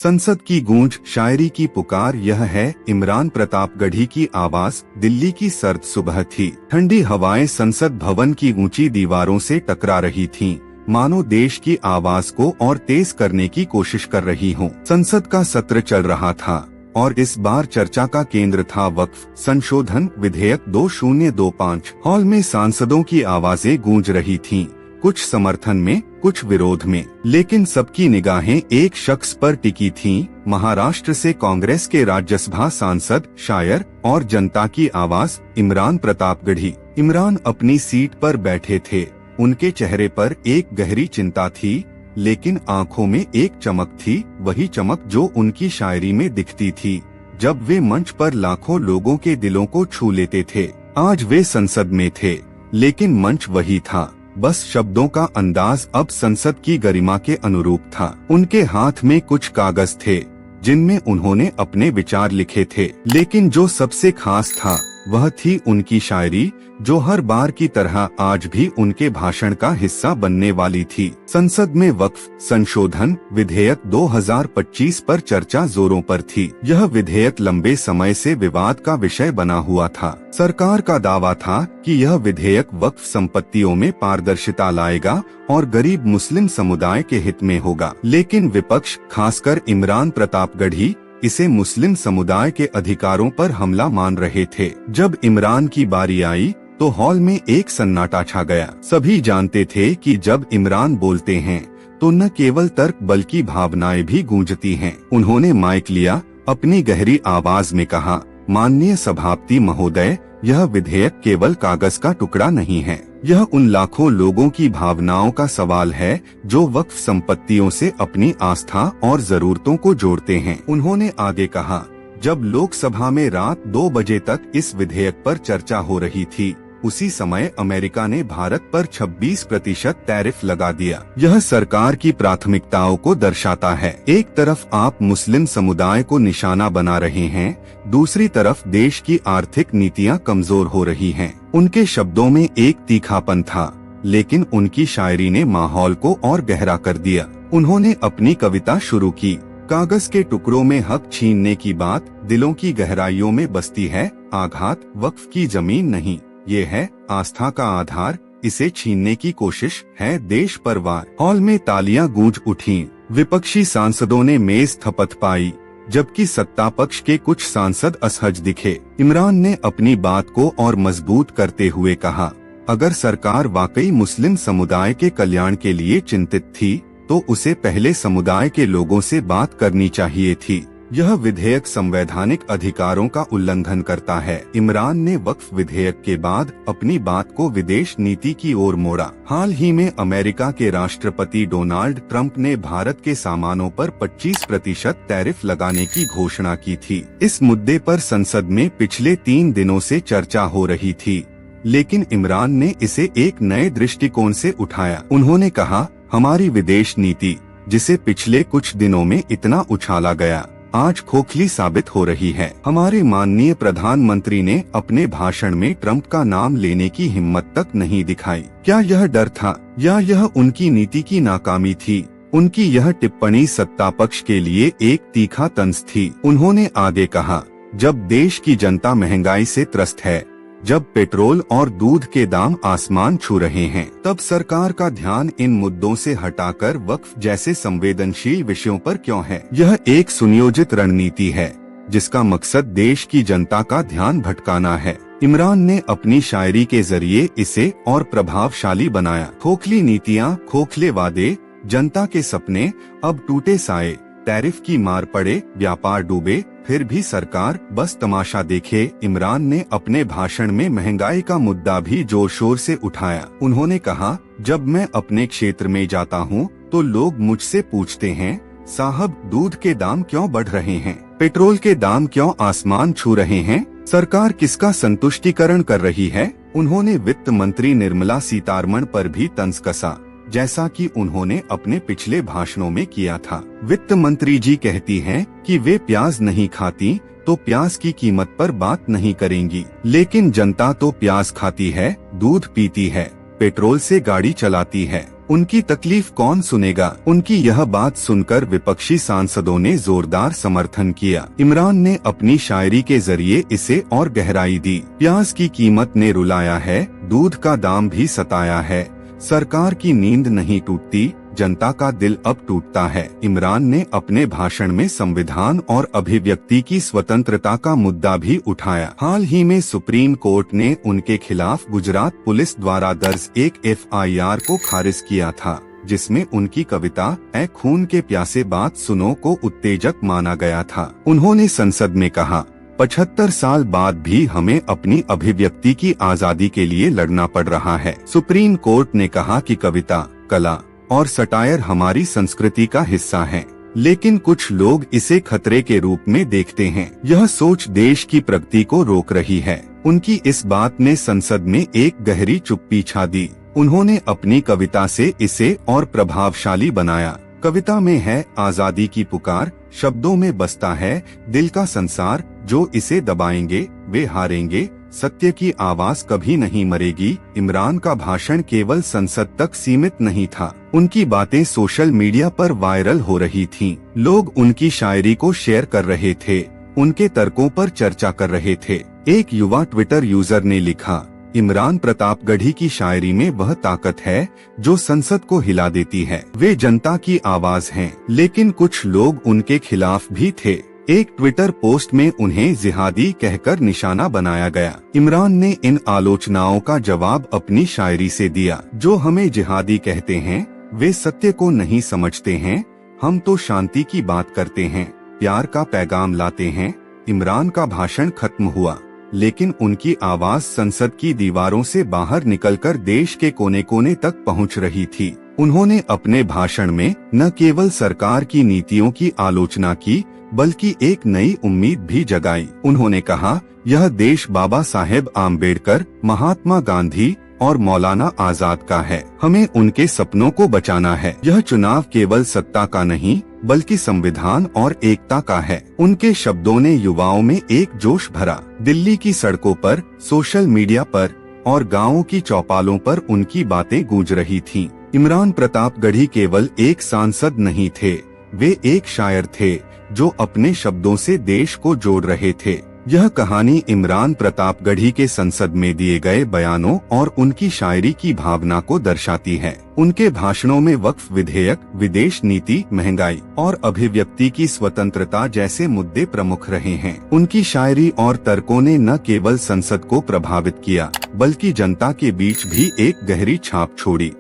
संसद की गूंज, शायरी की पुकार, यह है इमरान प्रतापगढ़ी की आवाज। दिल्ली की सर्द सुबह थी, ठंडी हवाएं संसद भवन की ऊंची दीवारों से टकरा रही थीं, मानो देश की आवाज को और तेज करने की कोशिश कर रही हों। संसद का सत्र चल रहा था और इस बार चर्चा का केंद्र था वक्फ संशोधन विधेयक 2025। हॉल में सांसदों की आवाजें गूंज रही थीं, कुछ समर्थन में, कुछ विरोध में, लेकिन सबकी निगाहें एक शख्स पर टिकी थीं, महाराष्ट्र से कांग्रेस के राज्यसभा सांसद, शायर और जनता की आवाज इमरान प्रतापगढ़ी। इमरान अपनी सीट पर बैठे थे, उनके चेहरे पर एक गहरी चिंता थी, लेकिन आंखों में एक चमक थी, वही चमक जो उनकी शायरी में दिखती थी जब वे मंच पर लाखों लोगों के दिलों को छू लेते थे। आज वे संसद में थे, लेकिन मंच वही था, बस शब्दों का अंदाज अब संसद की गरिमा के अनुरूप था। उनके हाथ में कुछ कागज थे जिनमें उन्होंने अपने विचार लिखे थे, लेकिन जो सबसे खास था वह थी उनकी शायरी, जो हर बार की तरह आज भी उनके भाषण का हिस्सा बनने वाली थी। संसद में वक्फ संशोधन विधेयक 2025 पर चर्चा जोरों पर थी। यह विधेयक लंबे समय से विवाद का विषय बना हुआ था। सरकार का दावा था कि यह विधेयक वक्फ संपत्तियों में पारदर्शिता लाएगा और गरीब मुस्लिम समुदाय के हित में होगा, लेकिन विपक्ष, खासकर इमरान प्रतापगढ़ी, इसे मुस्लिम समुदाय के अधिकारों पर हमला मान रहे थे। जब इमरान की बारी आई तो हॉल में एक सन्नाटा छा गया। सभी जानते थे कि जब इमरान बोलते हैं तो न केवल तर्क बल्कि भावनाएं भी गूंजती हैं। उन्होंने माइक लिया, अपनी गहरी आवाज में कहा, माननीय सभापति महोदय, यह विधेयक केवल कागज का टुकड़ा नहीं है, यह उन लाखों लोगों की भावनाओं का सवाल है जो वक्फ संपत्तियों से अपनी आस्था और जरूरतों को जोड़ते हैं। उन्होंने आगे कहा, जब लोकसभा में रात 2 बजे तक इस विधेयक पर चर्चा हो रही थी, उसी समय अमेरिका ने भारत पर 26% टैरिफ लगा दिया। यह सरकार की प्राथमिकताओं को दर्शाता है। एक तरफ आप मुस्लिम समुदाय को निशाना बना रहे हैं, दूसरी तरफ देश की आर्थिक नीतियां कमजोर हो रही हैं। उनके शब्दों में एक तीखापन था, लेकिन उनकी शायरी ने माहौल को और गहरा कर दिया। उन्होंने अपनी कविता शुरू की। कागज के टुकड़ों में हक छीनने की बात दिलों की गहराइयों में बसती है, आघात वक्फ की जमीन नहीं, ये है आस्था का आधार, इसे छीनने की कोशिश है देश पर वार। हॉल में तालियां गूंज उठीं, विपक्षी सांसदों ने मेज थपथपाई, जबकि सत्ता पक्ष के कुछ सांसद असहज दिखे। इमरान ने अपनी बात को और मजबूत करते हुए कहा, अगर सरकार वाकई मुस्लिम समुदाय के कल्याण के लिए चिंतित थी तो उसे पहले समुदाय के लोगों से बात करनी चाहिए थी। यह विधेयक संवैधानिक अधिकारों का उल्लंघन करता है। इमरान ने वक्फ विधेयक के बाद अपनी बात को विदेश नीति की ओर मोड़ा। हाल ही में अमेरिका के राष्ट्रपति डोनाल्ड ट्रंप ने भारत के सामानों पर 25% टैरिफ लगाने की घोषणा की थी। इस मुद्दे पर संसद में पिछले 3 दिनों से चर्चा हो रही थी, लेकिन इमरान ने इसे एक नए दृष्टिकोण से उठाया। उन्होंने कहा, हमारी विदेश नीति, जिसे पिछले कुछ दिनों में इतना उछाला गया, आज खोखली साबित हो रही है। हमारे माननीय प्रधानमंत्री ने अपने भाषण में ट्रंप का नाम लेने की हिम्मत तक नहीं दिखाई। क्या यह डर था या यह उनकी नीति की नाकामी थी? उनकी यह टिप्पणी सत्ता पक्ष के लिए एक तीखा तंज थी। उन्होंने आगे कहा, जब देश की जनता महंगाई से त्रस्त है, जब पेट्रोल और दूध के दाम आसमान छू रहे हैं, तब सरकार का ध्यान इन मुद्दों से हटाकर वक्फ जैसे संवेदनशील विषयों पर क्यों है? यह एक सुनियोजित रणनीति है जिसका मकसद देश की जनता का ध्यान भटकाना है। इमरान ने अपनी शायरी के जरिए इसे और प्रभावशाली बनाया। खोखली नीतियां, खोखले वादे, जनता के सपने अब टूटे साए, टैरिफ की मार पड़े, व्यापार डूबे, फिर भी सरकार बस तमाशा देखे। इमरान ने अपने भाषण में महंगाई का मुद्दा भी जोर शोर से उठाया। उन्होंने कहा, जब मैं अपने क्षेत्र में जाता हूँ तो लोग मुझसे पूछते हैं, साहब दूध के दाम क्यों बढ़ रहे हैं, पेट्रोल के दाम क्यों आसमान छू रहे हैं, सरकार किसका संतुष्टिकरण कर रही है? उन्होंने वित्त मंत्री निर्मला सीतारमण पर भी तंज कसा, जैसा कि उन्होंने अपने पिछले भाषणों में किया था। वित्त मंत्री जी कहती हैं कि वे प्याज नहीं खाती तो प्याज की कीमत पर बात नहीं करेंगी, लेकिन जनता तो प्याज खाती है, दूध पीती है, पेट्रोल से गाड़ी चलाती है। उनकी तकलीफ कौन सुनेगा। उनकी यह बात सुनकर विपक्षी सांसदों ने जोरदार समर्थन किया। इमरान ने अपनी शायरी के जरिए इसे और गहराई दी। प्याज की कीमत ने रुलाया है, दूध का दाम भी सताया है, सरकार की नींद नहीं टूटती, जनता का दिल अब टूटता है। इमरान ने अपने भाषण में संविधान और अभिव्यक्ति की स्वतंत्रता का मुद्दा भी उठाया। हाल ही में सुप्रीम कोर्ट ने उनके खिलाफ गुजरात पुलिस द्वारा दर्ज एक FIR को खारिज किया था, जिसमें उनकी कविता ऐ खून के प्यासे बात सुनो को उत्तेजक माना गया था। उन्होंने संसद में कहा, 75 साल बाद भी हमें अपनी अभिव्यक्ति की आजादी के लिए लड़ना पड़ रहा है। सुप्रीम कोर्ट ने कहा कि कविता, कला और सटायर हमारी संस्कृति का हिस्सा है, लेकिन कुछ लोग इसे खतरे के रूप में देखते हैं। यह सोच देश की प्रगति को रोक रही है। उनकी इस बात ने संसद में एक गहरी चुप्पी छा दी। उन्होंने अपनी कविता से इसे और प्रभावशाली बनाया। कविता में है आजादी की पुकार, शब्दों में बसता है दिल का संसार, जो इसे दबाएंगे वे हारेंगे, सत्य की आवाज कभी नहीं मरेगी। इमरान का भाषण केवल संसद तक सीमित नहीं था, उनकी बातें सोशल मीडिया पर वायरल हो रही थीं। लोग उनकी शायरी को शेयर कर रहे थे, उनके तर्कों पर चर्चा कर रहे थे। एक युवा ट्विटर यूजर ने लिखा, इमरान प्रतापगढ़ी की शायरी में वह ताकत है जो संसद को हिला देती है। वे जनता की आवाज हैं, लेकिन कुछ लोग उनके खिलाफ भी थे। एक ट्विटर पोस्ट में उन्हें जिहादी कहकर निशाना बनाया गया। इमरान ने इन आलोचनाओं का जवाब अपनी शायरी से दिया। जो हमें जिहादी कहते हैं वे सत्य को नहीं समझते हैं, हम तो शांति की बात करते हैं, प्यार का पैगाम लाते हैं। इमरान का भाषण खत्म हुआ, लेकिन उनकी आवाज संसद की दीवारों से बाहर निकलकर देश के कोने कोने तक पहुंच रही थी। उन्होंने अपने भाषण में न केवल सरकार की नीतियों की आलोचना की, बल्कि एक नई उम्मीद भी जगाई। उन्होंने कहा, यह देश बाबा साहेब आम्बेडकर, महात्मा गांधी और मौलाना आजाद का है। हमें उनके सपनों को बचाना है। यह चुनाव केवल सत्ता का नहीं, बल्कि संविधान और एकता का है। उनके शब्दों ने युवाओं में एक जोश भरा। दिल्ली की सड़कों पर, सोशल मीडिया पर और गाँवों की चौपालों पर उनकी बातें गूंज रही थीं। इमरान प्रतापगढ़ी केवल एक सांसद नहीं थे, वे एक शायर थे जो अपने शब्दों से देश को जोड़ रहे थे। यह कहानी इमरान प्रतापगढ़ी के संसद में दिए गए बयानों और उनकी शायरी की भावना को दर्शाती है। उनके भाषणों में वक्फ विधेयक, विदेश नीति, महंगाई और अभिव्यक्ति की स्वतंत्रता जैसे मुद्दे प्रमुख रहे हैं। उनकी शायरी और तर्कों ने न केवल संसद को प्रभावित किया, बल्कि जनता के बीच भी एक गहरी छाप छोड़ी।